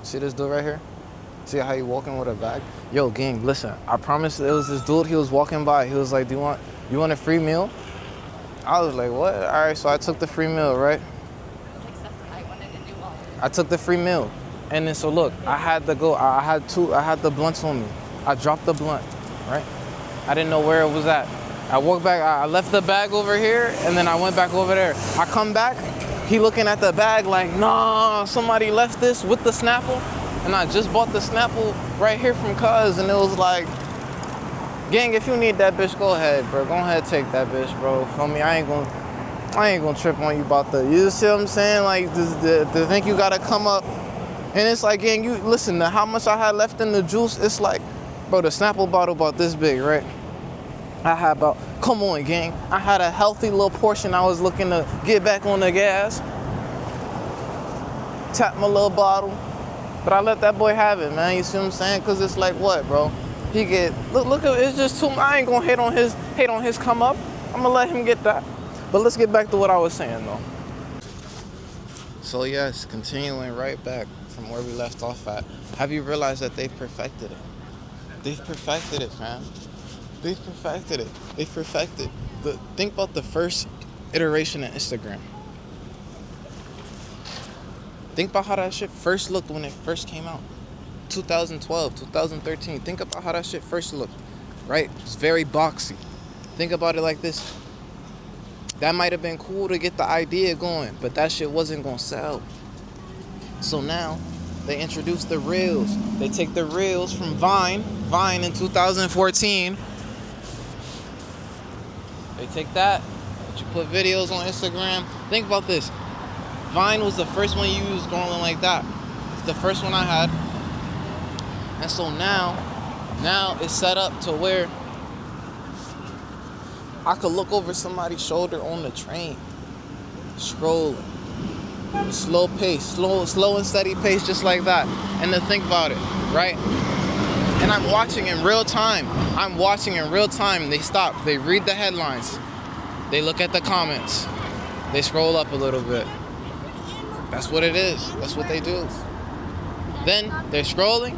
See this dude right here? See how he walking with a bag? Yo, gang, listen. I promise it was this dude. He was walking by. He was like, you want a free meal? I was like, what? All right, so I took the free meal, right? I took the free meal. And then, so look, I had to go. I had the blunts on me. I dropped the blunt, right? I didn't know where it was at. I walked back. I left the bag over here, and then I went back over there. I come back. He looking at the bag like, nah, somebody left this with the Snapple. And I just bought the Snapple right here from Cuz, and it was like, gang, if you need that bitch, go ahead, bro. Go ahead, take that bitch, bro. Feel me? I ain't gonna trip on you about you see what I'm saying? Like, the think you gotta come up, and it's like, gang, you listen to how much I had left in the juice. It's like, bro, the Snapple bottle about this big, right? Come on, gang. I had a healthy little portion. I was looking to get back on the gas. Tap my little bottle. But I let that boy have it, man. You see what I'm saying? Cause it's like, what, bro? He get, look at, it's just too, I ain't gonna hate on his come up. I'm gonna let him get that. But let's get back to what I was saying, though. So yes, continuing right back from where we left off at. Have you realized that they've perfected it? They've perfected it, fam. They've perfected it. They've perfected. Think about the first iteration of Instagram. Think about how that shit first looked when it first came out. 2012, 2013. Think about how that shit first looked, right? It's very boxy. Think about it like this. That might have been cool to get the idea going, but that shit wasn't gonna sell. So now, they introduced the Reels. They take the Reels from Vine in 2014. They take that, but you put videos on Instagram. Think about this. Vine was the first one you used scrolling like that. It's the first one I had. And so now it's set up to where I could look over somebody's shoulder on the train, scrolling, slow pace, slow and steady pace, just like that. And then think about it, right? And I'm watching in real time. They stop, they read the headlines, they look at the comments, they scroll up a little bit. That's what it is. That's what they do. Then they're scrolling.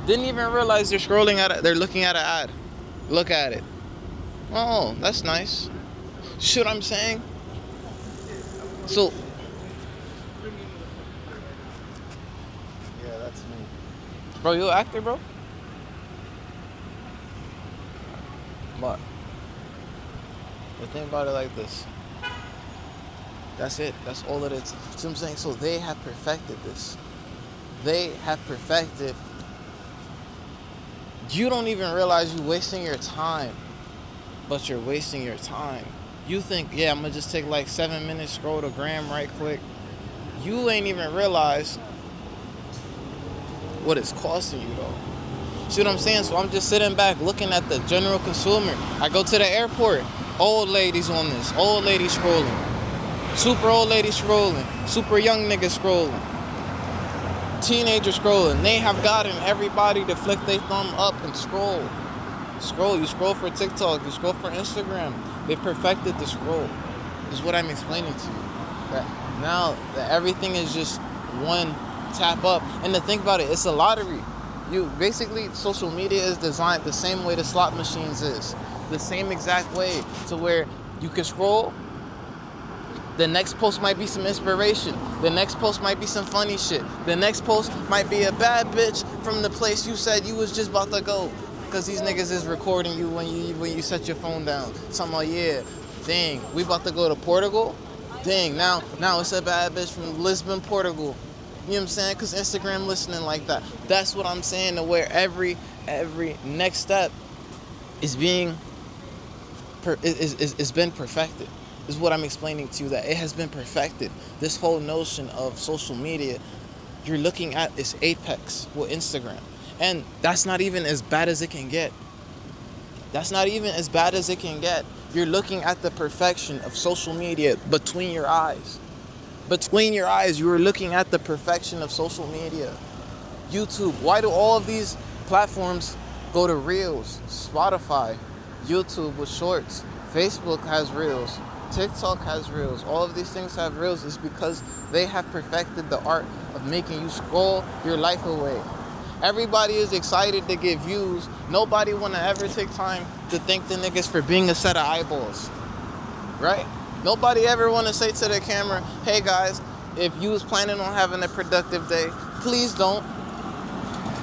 Didn't even realize they're scrolling at it. They're looking at an ad. Look at it. Oh, that's nice. See what I'm saying? So, yeah, that's me. Bro, you an actor, bro? But think about it like this. That's it. That's all it is. See what I'm saying? So they have perfected this. They have perfected. You don't even realize you're wasting your time. But you're wasting your time. You think, yeah, I'm going to just take like 7 minutes, scroll to gram right quick. You ain't even realize what it's costing you, though. See what I'm saying? So I'm just sitting back looking at the general consumer. I go to the airport. Old ladies on this. Old ladies scrolling. Super old ladies scrolling. Super young niggas scrolling. Teenagers scrolling. They have gotten everybody to flick their thumb up and scroll. You scroll for TikTok. You scroll for Instagram. They perfected the scroll. This is what I'm explaining to you. That now that everything is just one tap up. And to think about it, it's a lottery. Basically, social media is designed the same way the slot machines is. The same exact way to where you can scroll. The next post might be some inspiration. The next post might be some funny shit. The next post might be a bad bitch from the place you said you was just about to go. Because these niggas is recording you when you set your phone down. Something like, yeah, dang, we about to go to Portugal? Dang, now it's a bad bitch from Lisbon, Portugal. You know what I'm saying? Because Instagram listening like that. That's what I'm saying, to where every next step is being been perfected. This is what I'm explaining to you, that it has been perfected. This whole notion of social media, you're looking at its apex with Instagram. And that's not even as bad as it can get. You're looking at the perfection of social media between your eyes. You are looking at the perfection of social media. YouTube. Why do all of these platforms go to Reels? Spotify, YouTube with Shorts, Facebook has Reels, TikTok has Reels. All of these things have Reels. Is because They have perfected the art of making you scroll your life away. Everybody is excited to get views. Nobody want to ever take time to thank the niggas for being a set of eyeballs, right? Nobody ever want to say to the camera, hey guys, if you was planning on having a productive day, please don't.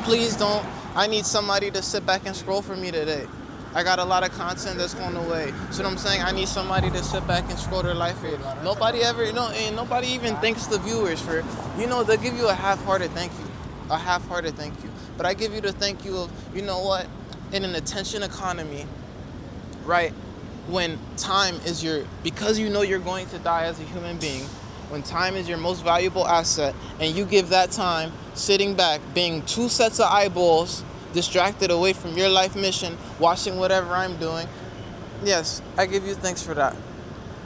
Please don't. I need somebody to sit back and scroll for me today. I got a lot of content that's going away. So what I'm saying, I need somebody to sit back and scroll their life here. Nobody ever, and nobody even thanks the viewers for, they'll give you a half-hearted thank you. A half-hearted thank you. But I give you the thank you of, you know what, in an attention economy, right, when time is because you know you're going to die as a human being, when time is your most valuable asset, and you give that time sitting back, being two sets of eyeballs, distracted away from your life mission, watching whatever I'm doing, yes, I give you thanks for that.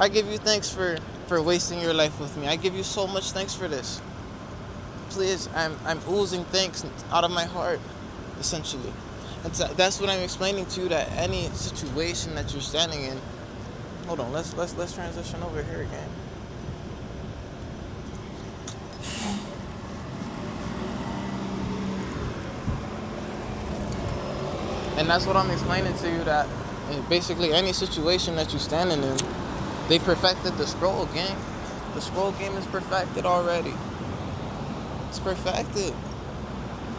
I give you thanks for wasting your life with me. I give you so much thanks for this. Please, I'm oozing thanks out of my heart, essentially. And that's what I'm explaining to you, that any situation that you're standing in. Hold on, let's transition over here again. And that's what I'm explaining to you, that basically any situation that you're standing in, they perfected the scroll game. The scroll game is perfected already. It's perfected.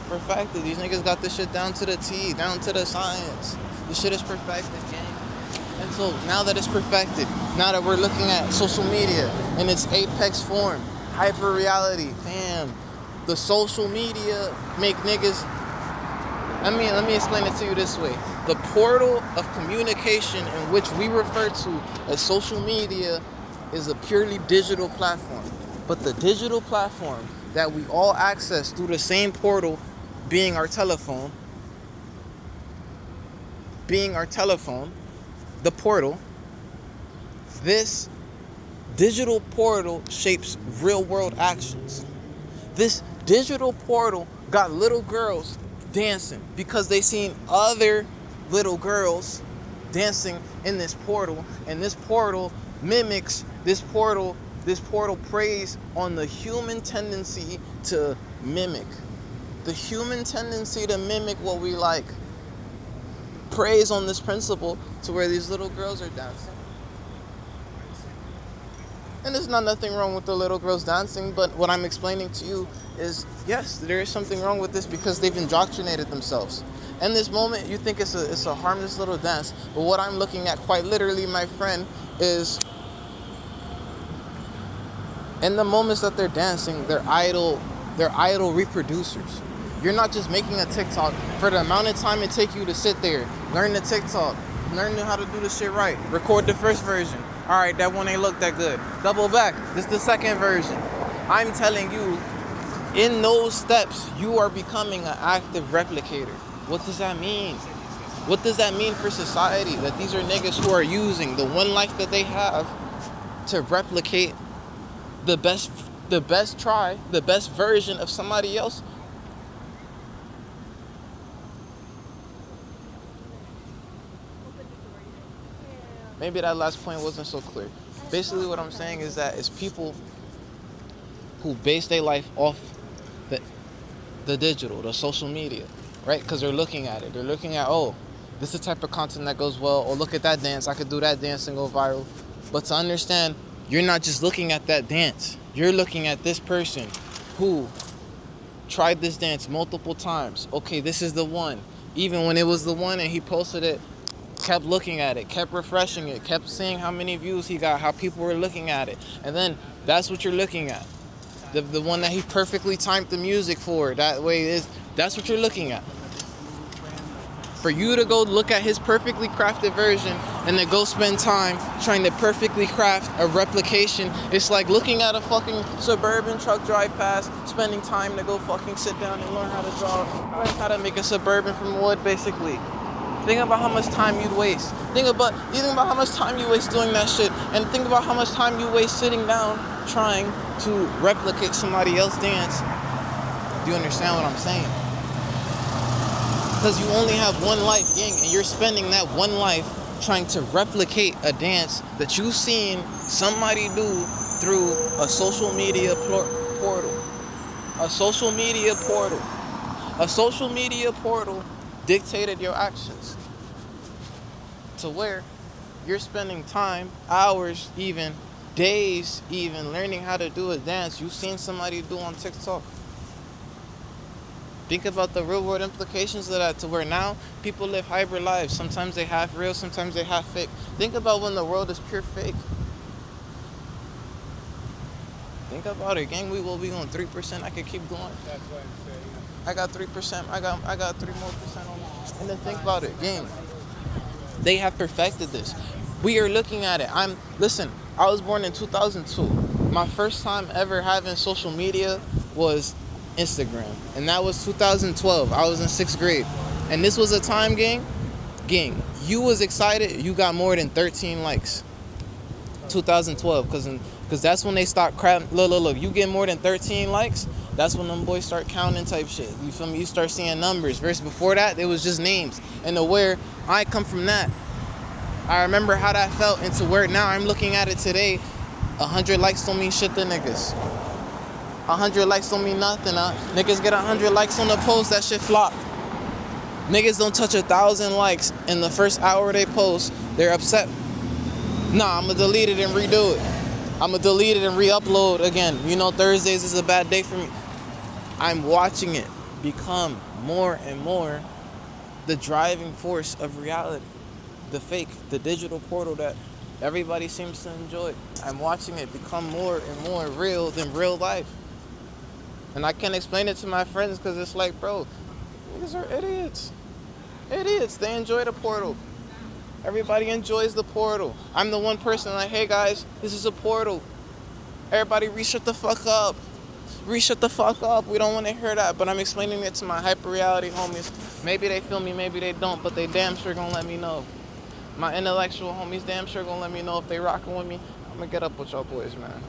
Perfected. These niggas got this shit down to the T, down to the science. This shit is perfected, gang. And so now that it's perfected, now that we're looking at social media in its apex form, hyper reality, fam, the social media make niggas. Let me explain it to you this way. The portal of communication in which we refer to as social media is a purely digital platform. But the digital platform that we all access through the same portal, being our telephone, the portal, this digital portal shapes real world actions. This digital portal got little girls dancing because they seen other little girls dancing in this portal, and this portal mimics this portal preys on the human tendency to mimic. The human tendency to mimic what we like preys on this principle to where these little girls are dancing. And there's nothing wrong with the little girls dancing, but what I'm explaining to you is, yes, there is something wrong with this because they've indoctrinated themselves. In this moment, you think it's a harmless little dance, but what I'm looking at quite literally, my friend, is in the moments that they're dancing, they're idle reproducers. You're not just making a TikTok for the amount of time it takes you to sit there, learn the TikTok, learn how to do the shit right, record the first version. All right, that one ain't look that good. Double back, this is the second version. I'm telling you, in those steps, you are becoming an active replicator. What does that mean? What does that mean for society? That these are niggas who are using the one life that they have to replicate the best version of somebody else. Maybe that last point wasn't so clear. Basically what I'm saying is that it's people who base their life off the digital, the social media, right? Because they're looking at it. They're looking at, oh, this is the type of content that goes well, or look at that dance, I could do that dance and go viral. But to understand, you're not just looking at that dance. You're looking at this person who tried this dance multiple times. Okay, this is the one. Even when it was the one and he posted it, kept looking at it, kept refreshing it, kept seeing how many views he got, how people were looking at it. And then that's what you're looking at. The one that he perfectly timed the music for. That way that's what you're looking at. For you to go look at his perfectly crafted version and then go spend time trying to perfectly craft a replication, it's like looking at a fucking Suburban truck drive past, spending time to go fucking sit down and learn how to learn how to make a Suburban from wood, basically. Think about how much time you'd waste. Think about how much time you waste doing that shit, and think about how much time you waste sitting down trying to replicate somebody else's dance. Do you understand what I'm saying? Because you only have one life, gang, and you're spending that one life trying to replicate a dance that you've seen somebody do through a social media portal. A social media portal. A social media portal dictated your actions to where you're spending time, hours, even days, even learning how to do a dance you've seen somebody do on TikTok. Think about the real world implications of that, to where now people live hybrid lives. Sometimes they half real, sometimes they half fake. Think about when the world is pure fake. Think about it, gang. We will be on 3%. I could keep going. That's what I'm saying. I got 3%. I got 3 more percent on that. And then think about it, gang. They have perfected this. We are looking at it. Listen, I was born in 2002. My first time ever having social media was Instagram, and that was 2012. I was in 6th grade, and this was a time, gang, you was excited, you got more than 13 likes. 2012, because that's when they start crap. Look, you get more than 13 likes, that's when them boys start counting type shit. You feel me? You start seeing numbers. Versus before that, it was just names. And to where I come from that, I remember how that felt, and to where now I'm looking at it today. 100 likes don't mean shit to niggas. 100 likes don't mean nothing, huh? Niggas get 100 likes on the post, that shit flop. Niggas don't touch 1,000 likes in the first hour they post, they're upset. Nah, I'ma delete it and redo it. I'ma delete it and re-upload again. You know, Thursdays is a bad day for me. I'm watching it become more and more the driving force of reality. The fake, the digital portal that everybody seems to enjoy. I'm watching it become more and more real than real life. And I can't explain it to my friends because it's like, bro, niggas are idiots. Idiots. They enjoy the portal. Everybody enjoys the portal. I'm the one person like, hey guys, this is a portal. Everybody re-shut the fuck up. Re-shut the fuck up. We don't want to hear that. But I'm explaining it to my hyper-reality homies. Maybe they feel me, maybe they don't, but they damn sure gonna let me know. My intellectual homies damn sure gonna let me know if they rocking with me. I'm gonna get up with y'all boys, man.